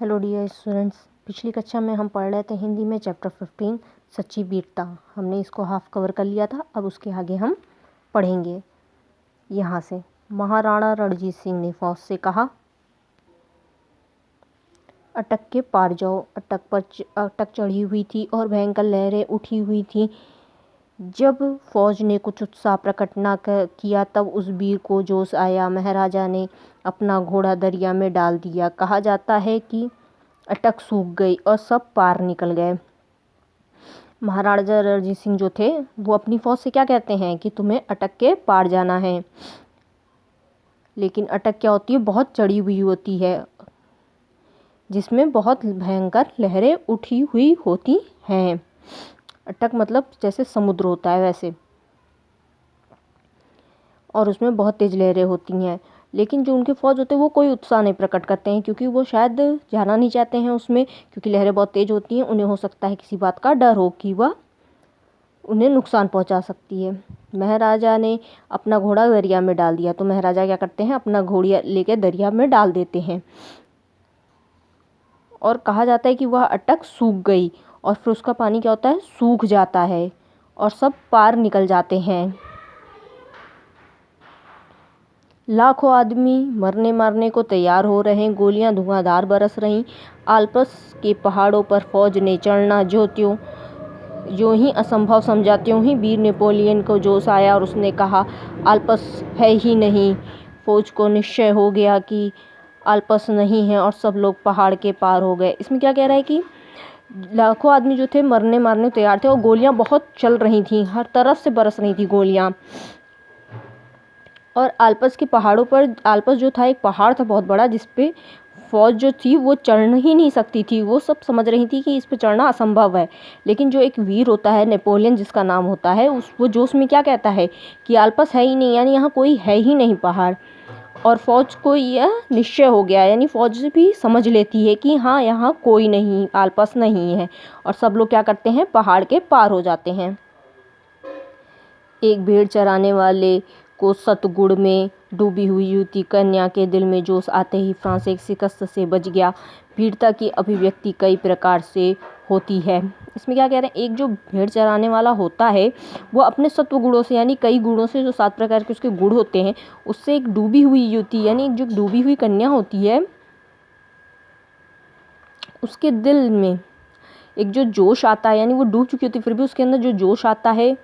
Hello dear students, पिछली कक्षा में हम पढ़ रहे थे हिंदी में चैप्टर 15 सच्ची वीरता। हमने इसको हाफ कवर कर लिया था। अब उसके आगे हम पढ़ेंगे। यहाँ से महाराणा रणजीत सिंह ने फौज से कहा, अटक के पार जाओ। अटक चढ़ी हुई थी और भयंकर लहरें उठी हुई थी। जब फौज ने कुछ उत्साह प्रकट न किया तब उस वीर को जोश आया। महाराजा ने अपना घोड़ा दरिया में डाल दिया। कहा जाता है कि अटक सूख गई और सब पार निकल गए। महाराजा रणजीत सिंह जो थे वो अपनी फौज से क्या कहते हैं कि तुम्हें अटक के पार जाना है। लेकिन अटक क्या होती है? बहुत चढ़ी हुई होती है, जिसमें बहुत भयंकर लहरें उठी हुई होती हैं। अटक मतलब जैसे समुद्र होता है वैसे, और उसमें बहुत तेज लहरें होती हैं। लेकिन जो उनके फौज होते हैं वो कोई उत्साह नहीं प्रकट करते हैं, क्योंकि वो शायद जाना नहीं चाहते हैं उसमें, क्योंकि लहरें बहुत तेज होती हैं। उन्हें हो सकता है किसी बात का डर हो कि वह उन्हें नुकसान पहुंचा सकती है। महाराजा ने अपना घोड़ा दरिया में डाल दिया, तो महाराजा क्या करते हैं? अपना घोड़ा लेकर दरिया में डाल देते हैं। और कहा जाता है कि वह अटक सूख गई, और फिर उसका पानी क्या होता है? सूख जाता है और सब पार निकल जाते हैं। लाखों आदमी मरने मारने को तैयार हो रहे हैं। गोलियां धुआंधार बरस रहीं। आल्प्स के पहाड़ों पर फौज ने चढ़ना जो ही असंभव समझा, त्यों ही वीर नेपोलियन को जोश आया और उसने कहा, आल्प्स है ही नहीं। फौज को निश्चय हो गया कि आल्प्स नहीं है और सब लोग पहाड़ के पार हो गए। इसमें क्या कह रहा है कि लाखों आदमी जो थे मरने मारने तैयार थे, और गोलियां बहुत चल रही थी, हर तरफ से बरस रही थी गोलियां। और आल्प्स के पहाड़ों पर, आल्प्स जो था एक पहाड़ था बहुत बड़ा, जिसपे फौज जो थी वो चढ़ ही नहीं सकती थी। वो सब समझ रही थी कि इस पे चढ़ना असंभव है। लेकिन जो एक वीर होता है, नेपोलियन जिसका नाम होता है, वो जोश में क्या कहता है कि आल्प्स है ही नहीं, यानी यहाँ कोई है ही नहीं पहाड़। और फौज को यह निश्चय हो गया, यानी फौज भी समझ लेती है कि हाँ, यहाँ कोई नहीं, आल्प्स नहीं है। और सब लोग क्या करते हैं? पहाड़ के पार हो जाते हैं। एक भेड़ चराने वाले को सतगुड़ में डूबी हुई युवती कन्या के दिल में जोश आते ही फ्रांस एक शिकस्त से बच गया। वीरता की अभिव्यक्ति कई प्रकार से होती है। इसमें क्या कह रहे हैं? एक जो भेड़ चराने वाला होता है वो अपने सत्व गुणों से, यानी कई गुणों से, जो 7 प्रकार के उसके गुण होते हैं, उससे एक डूबी हुई युवती, यानी एक जो डूबी हुई कन्या होती है, उसके दिल में एक जो जोश आता है, यानी वो डूब चुकी होती है फिर भी उसके अंदर जो जोश आता है।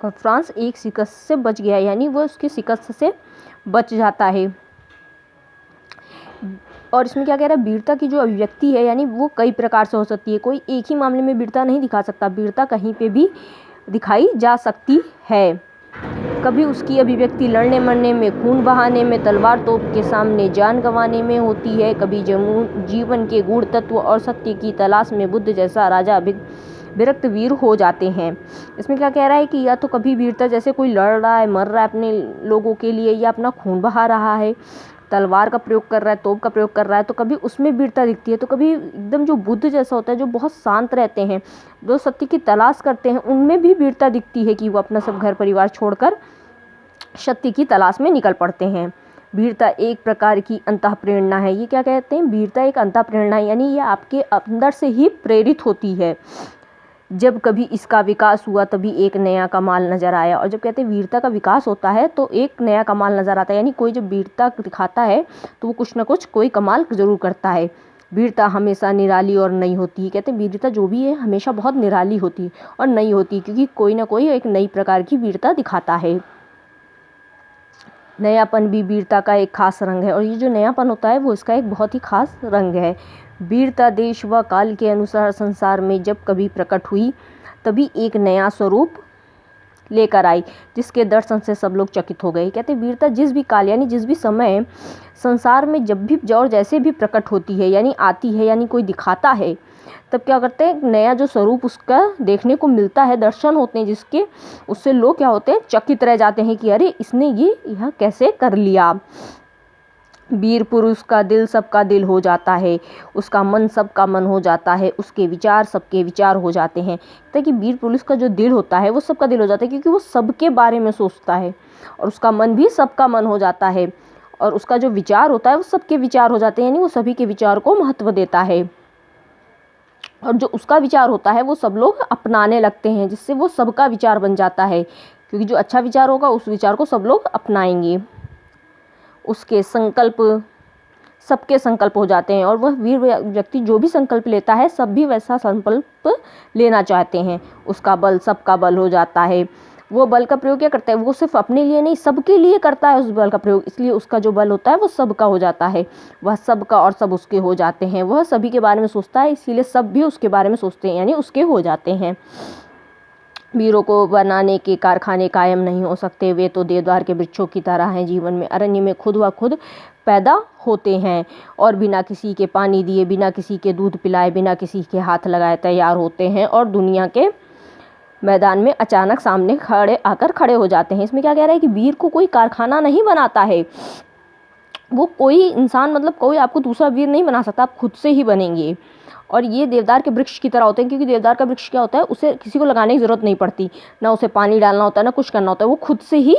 और फ्रांस एक शिकस्त से बच गया, यानी वो उसकी शिकस्त से बच जाता है। और इसमें क्या कह रहा है? वीरता की जो अभिव्यक्ति है, यानी वो कई प्रकार से हो सकती है। कोई एक ही मामले में वीरता नहीं दिखा सकता, वीरता कहीं पे भी दिखाई जा सकती है। कभी उसकी अभिव्यक्ति लड़ने मरने में, खून बहाने में, तलवार तोप के सामने जान गंवाने में होती है। कभी जीवन के गूढ़ तत्व और सत्य की तलाश में बुद्ध जैसा राजा विरक्त वीर हो जाते हैं। इसमें क्या कह रहा है कि या तो कभी वीरता जैसे कोई लड़ रहा है, मर रहा है अपने लोगों के लिए, या अपना खून बहा रहा है, तलवार का प्रयोग कर रहा है, तोप का प्रयोग कर रहा है, तो कभी उसमें वीरता दिखती है। तो कभी एकदम जो बुद्ध जैसा होता है, जो बहुत शांत रहते हैं, जो सत्य की तलाश करते हैं, उनमें भी वीरता दिखती है कि वो अपना सब घर परिवार छोड़कर सत्य की तलाश में निकल पड़ते हैं। वीरता एक प्रकार की अंतः प्रेरणा है। ये क्या कहते हैं? वीरता एक अंतः प्रेरणा है, यानी ये आपके अंदर से ही प्रेरित होती है। जब कभी इसका विकास हुआ तभी एक नया कमाल नजर आया। और जब कहते हैं वीरता का विकास होता है तो एक नया कमाल नजर आता है, यानी कोई जब वीरता दिखाता है तो वो कुछ ना कुछ कोई कमाल जरूर करता है। वीरता हमेशा निराली और नई होती है। कहते हैं वीरता जो भी है हमेशा बहुत निराली होती है और नई होती है, क्योंकि कोई ना कोई एक नई प्रकार की वीरता दिखाता है। नयापन भी वीरता का एक खास रंग है, और ये जो नयापन होता है वो इसका एक बहुत ही खास रंग है। वीरता देश व काल के अनुसार संसार में जब कभी प्रकट हुई तभी एक नया स्वरूप लेकर आई, जिसके दर्शन से सब लोग चकित हो गए। कहते हैं वीरता जिस भी काल, यानी जिस भी समय संसार में जब भी और जैसे भी प्रकट होती है, यानी आती है, यानी कोई दिखाता है, तब क्या करते हैं? नया जो स्वरूप उसका देखने को मिलता है, दर्शन होते हैं जिसके, उससे लोग क्या होते हैं? चकित रह जाते हैं कि अरे इसने ये यह कैसे कर लिया। वीर पुरुष का दिल सबका दिल हो जाता है, उसका मन सबका मन हो जाता है, उसके विचार सबके विचार हो जाते हैं। ताकि वीर पुरुष का जो दिल होता है वो सबका दिल हो जाता है, क्योंकि वो सबके बारे में सोचता है, और उसका मन भी सबका मन हो जाता है। और उसका जो विचार होता है वो सबके विचार हो जाते हैं, यानी वो सभी के विचार को महत्व देता है, और जो उसका विचार होता है वो सब लोग अपनाने लगते हैं, जिससे वो सबका विचार बन जाता है, क्योंकि जो अच्छा विचार होगा उस विचार को सब लोग अपनाएंगे। उसके संकल्प सबके संकल्प हो जाते हैं, और वह वीर व्यक्ति जो भी संकल्प लेता है सब भी वैसा संकल्प लेना चाहते हैं। उसका बल सबका बल हो जाता है। वो बल का प्रयोग क्या करता है, वो सिर्फ अपने लिए नहीं सबके लिए करता है उस बल का प्रयोग, इसलिए उसका जो बल होता है वो सबका हो जाता है। वह सबका और सब उसके हो जाते हैं। वह सभी के बारे में सोचता है, इसीलिए सब भी उसके बारे में सोचते हैं, यानी उसके हो जाते हैं। वीरों को बनाने के कारखाने कायम नहीं हो सकते, वे तो देवदार के वृक्षों की तरह हैं, जीवन में अरण्य में खुद व खुद पैदा होते हैं, और बिना किसी के पानी दिए, बिना किसी के दूध पिलाए, बिना किसी के हाथ लगाए तैयार होते हैं, और दुनिया के मैदान में अचानक सामने आकर खड़े हो जाते हैं। इसमें क्या कह रहा है कि वीर को कोई कारखाना नहीं बनाता है, वो कोई इंसान मतलब कोई आपको दूसरा वीर नहीं बना सकता, आप खुद से ही बनेंगे। और ये देवदार के वृक्ष की तरह होते हैं, क्योंकि देवदार का वृक्ष क्या होता है, उसे किसी को लगाने की ज़रूरत नहीं पड़ती, ना उसे पानी डालना होता है, ना कुछ करना होता है, वो खुद से ही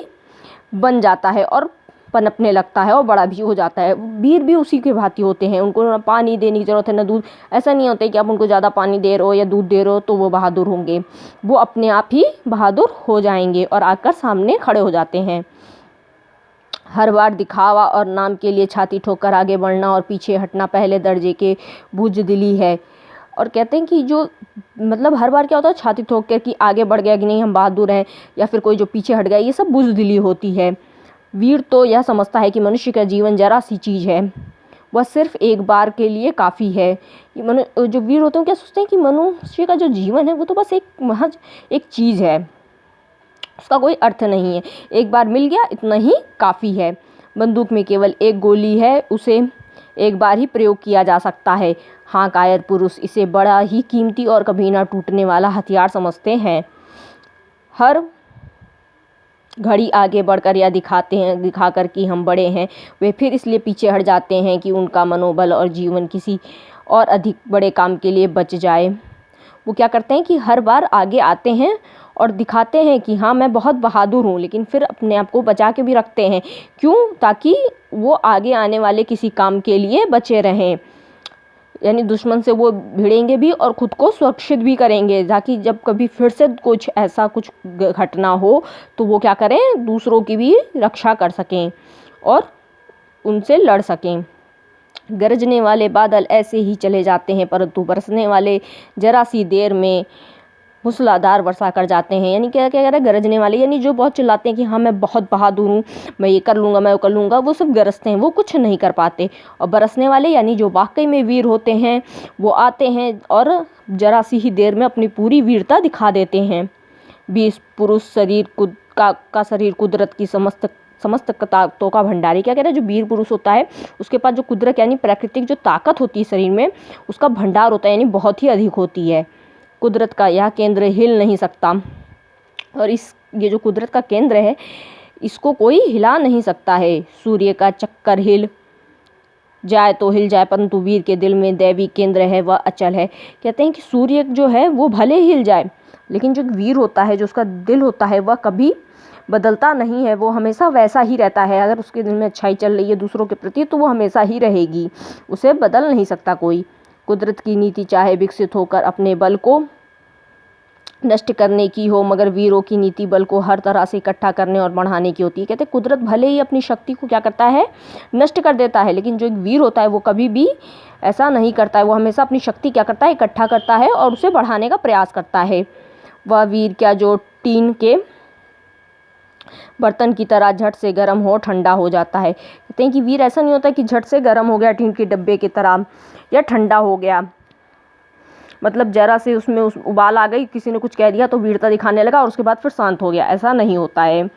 बन जाता है और पनपने लगता है और बड़ा भी हो जाता है। वीर भी उसी के भांति होते हैं, उनको ना पानी देने की ज़रूरत है ना दूध। ऐसा नहीं होता है कि आप उनको ज़्यादा पानी दे रहे हो या दूध दे रहे हो तो वो बहादुर होंगे, वो अपने आप ही बहादुर हो जाएंगे और आकर सामने खड़े हो जाते हैं। हर बार दिखावा और नाम के लिए छाती ठोककर आगे बढ़ना और पीछे हटना पहले दर्जे के बुज़दिली है। और कहते हैं कि जो मतलब हर बार क्या होता है, छाती ठोक कर कि आगे बढ़ गया कि नहीं हम बहादुर हैं, या फिर कोई जो पीछे हट गया, ये सब बुज़दिली होती है। वीर तो यह समझता है कि मनुष्य का जीवन जरा सी चीज़ है, वह सिर्फ एक बार के लिए काफ़ी है। जो वीर होते हैं क्या सोचते हैं कि मनुष्य का जो जीवन है वो तो बस एक महज एक चीज़ है, उसका कोई अर्थ नहीं है, एक बार मिल गया इतना ही काफ़ी है। बंदूक में केवल एक गोली है, उसे एक बार ही प्रयोग किया जा सकता है। हाँ, कायर पुरुष इसे बड़ा ही कीमती और कभी ना टूटने वाला हथियार समझते हैं। हर घड़ी आगे बढ़कर या दिखाकर कि हम बड़े हैं, वे फिर इसलिए पीछे हट जाते हैं कि उनका मनोबल और जीवन किसी और अधिक बड़े काम के लिए बच जाए। वो क्या करते हैं कि हर बार आगे आते हैं और दिखाते हैं कि हाँ मैं बहुत बहादुर हूँ, लेकिन फिर अपने आप को बचा के भी रखते हैं। क्यों? ताकि वो आगे आने वाले किसी काम के लिए बचे रहें, यानी दुश्मन से वो भिड़ेंगे भी और ख़ुद को सुरक्षित भी करेंगे, ताकि जब कभी फिर से कुछ ऐसा कुछ घटना हो तो वो क्या करें, दूसरों की भी रक्षा कर सकें और उनसे लड़ सकें। गरजने वाले बादल ऐसे ही चले जाते हैं, परंतु बरसने वाले जरा सी देर में मूसलाधार वर्षा कर जाते हैं। यानी क्या क्या कह रहे हैं, गरजने वाले यानी जो बहुत चिल्लाते हैं कि हाँ मैं बहुत बहादुर हूँ, मैं ये कर लूँगा, मैं वो कर लूँगा, वो सिर्फ गरजते हैं, वो कुछ नहीं कर पाते। और बरसने वाले यानी जो वाकई में वीर होते हैं, वो आते हैं और जरा सी ही देर में अपनी पूरी वीरता दिखा देते हैं। 20 पुरुष शरीर का शरीर कुदरत की समस्त ताकतों का भंडारी। क्या कह रहे हैं, जो वीर पुरुष होता है उसके पास जो कुदरत यानी प्राकृतिक जो ताकत होती है शरीर में, उसका भंडार होता है, यानी बहुत ही अधिक होती है। कुदरत का यह केंद्र हिल नहीं सकता, और ये जो कुदरत का केंद्र है इसको कोई हिला नहीं सकता है। सूर्य का चक्कर हिल जाए तो हिल जाए, परंतु वीर के दिल में दैवी केंद्र है, वह अचल है। कहते हैं कि सूर्य जो है वो भले हिल जाए, लेकिन जो वीर होता है, जो उसका दिल होता है, वह कभी बदलता नहीं है, वो हमेशा वैसा ही रहता है। अगर उसके दिल में अच्छाई चल रही है दूसरों के प्रति तो वो हमेशा ही रहेगी, उसे बदल नहीं सकता कोई। कुदरत की नीति चाहे विकसित होकर अपने बल को नष्ट करने की हो, मगर वीरों की नीति बल को हर तरह से इकट्ठा करने और बढ़ाने की होती है। कहते हैं कुदरत भले ही अपनी शक्ति को क्या करता है, नष्ट कर देता है, लेकिन जो एक वीर होता है वो कभी भी ऐसा नहीं करता है, वो हमेशा अपनी शक्ति क्या करता है, इकट्ठा करता है और उसे बढ़ाने का प्रयास करता है। वह वीर क्या जो टीन के बर्तन की तरह झट से गर्म हो ठंडा हो जाता है। कहते हैं कि वीर ऐसा नहीं होता कि झट से गर्म हो गया टीन के डब्बे की तरह या ठंडा हो गया, मतलब जरा से उसमें उबाल आ गई, किसी ने कुछ कह दिया तो वीरता दिखाने लगा और उसके बाद फिर शांत हो गया, ऐसा नहीं होता है।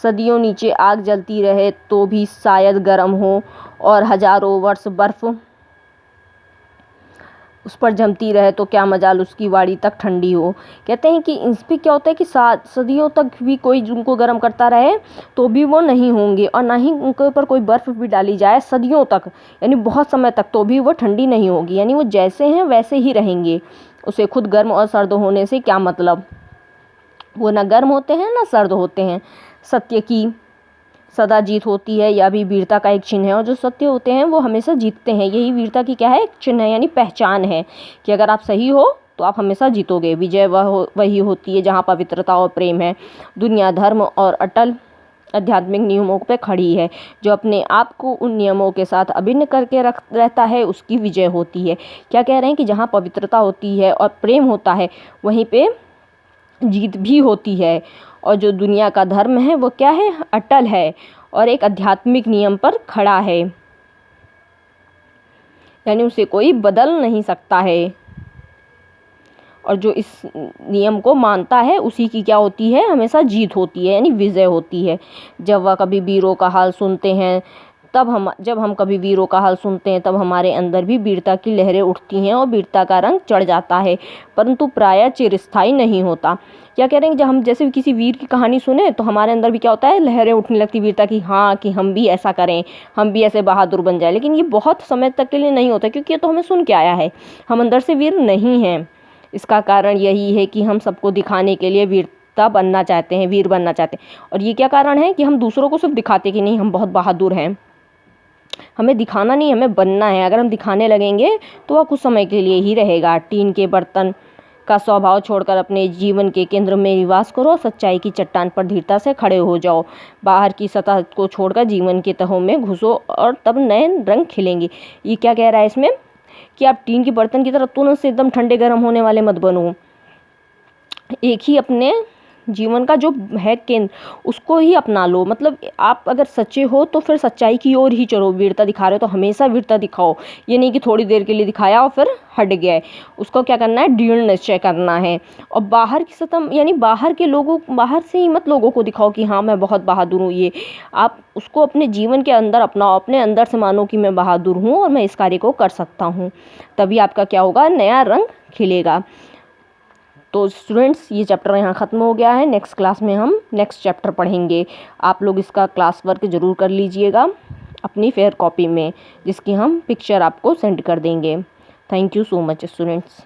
सदियों नीचे आग जलती रहे तो भी शायद गर्म हो, और हजारों वर्ष बर्फ उस पर जमती रहे तो क्या मजाल उसकी वाड़ी तक ठंडी हो। कहते हैं कि इस पर क्या होता है कि सदियों तक भी कोई उनको गर्म करता रहे तो भी वो नहीं होंगे, और ना ही उनके ऊपर कोई बर्फ़ भी डाली जाए सदियों तक, यानी बहुत समय तक, तो भी वो ठंडी नहीं होगी, यानी वो जैसे हैं वैसे ही रहेंगे। उसे खुद गर्म और सर्द होने से क्या मतलब, वो ना गर्म होते हैं ना सर्द होते हैं। सदा जीत होती है, या भी वीरता का एक चिन्ह है। और जो सत्य होते हैं वो हमेशा जीतते हैं। यही वीरता की क्या है, एक चिन्ह है, यानी पहचान है कि अगर आप सही हो तो आप हमेशा जीतोगे। विजय वही होती है जहाँ पवित्रता और प्रेम है। दुनिया धर्म और अटल आध्यात्मिक नियमों पे खड़ी है। जो अपने आप को उन नियमों के साथ अभिन्न करके रहता है, उसकी विजय होती है। क्या कह रहे हैं कि जहाँ पवित्रता होती है और प्रेम होता है, वहीं पे जीत भी होती है। और जो दुनिया का धर्म है वो क्या है, अटल है और एक आध्यात्मिक नियम पर खड़ा है, यानी उसे कोई बदल नहीं सकता है। और जो इस नियम को मानता है उसी की क्या होती है, हमेशा जीत होती है, यानी विजय होती है। जब वह कभी वीरों का हाल सुनते हैं जब हम कभी वीरों का हाल सुनते हैं तब हमारे अंदर भी वीरता की लहरें उठती हैं और वीरता का रंग चढ़ जाता है, परंतु प्रायः चिरस्थायी नहीं होता। क्या कह रहे हैं, जब हम जैसे किसी वीर की कहानी सुने तो हमारे अंदर भी क्या होता है, लहरें उठने लगती वीरता की, हाँ कि हम भी ऐसा करें, हम भी ऐसे बहादुर बन जाए। लेकिन ये बहुत समय तक के लिए नहीं होता, क्योंकि ये तो हमें सुन के आया है, हम अंदर से वीर नहीं हैं। इसका कारण यही है कि हम सबको दिखाने के लिए वीरता बनना चाहते हैं, वीर बनना चाहते हैं। और ये क्या कारण है कि हम दूसरों को सिर्फ दिखाते कि नहीं हम बहुत बहादुर हैं, हमें दिखाना नहीं, हमें बनना है। अगर हम दिखाने लगेंगे तो वह कुछ समय के लिए ही रहेगा। टीन के बर्तन का स्वभाव छोड़कर अपने जीवन के केंद्र में निवास करो, सच्चाई की चट्टान पर धीरता से खड़े हो जाओ, बाहर की सतह को छोड़कर जीवन के तहों में घुसो और तब नए रंग खिलेंगे। ये क्या कह रहा है इसमें कि आप टीन के बर्तन की तरह तुरंत से एकदम ठंडे गर्म होने वाले मत बनो। एक ही अपने जीवन का जो है केंद्र, उसको ही अपना लो। मतलब आप अगर सच्चे हो तो फिर सच्चाई की ओर ही चलो। वीरता दिखा रहे हो तो हमेशा वीरता दिखाओ, ये नहीं कि थोड़ी देर के लिए दिखाया और फिर हट गया। उसको क्या करना है, दृढ़ निश्चय करना है। और बाहर की सतह यानी बाहर से ही मत लोगों को दिखाओ कि हाँ मैं बहुत बहादुर हूँ। ये आप उसको अपने जीवन के अंदर अपनाओ, अपने अंदर से मानो कि मैं बहादुर हूँ और मैं इस कार्य को कर सकता हूँ। तभी आपका क्या होगा, नया रंग खिलेगा। तो स्टूडेंट्स, ये चैप्टर यहाँ ख़त्म हो गया है। नेक्स्ट क्लास में हम नेक्स्ट चैप्टर पढ़ेंगे। आप लोग इसका क्लास वर्क ज़रूर कर लीजिएगा अपनी फेयर कॉपी में, जिसकी हम पिक्चर आपको सेंड कर देंगे। Thank you so much students.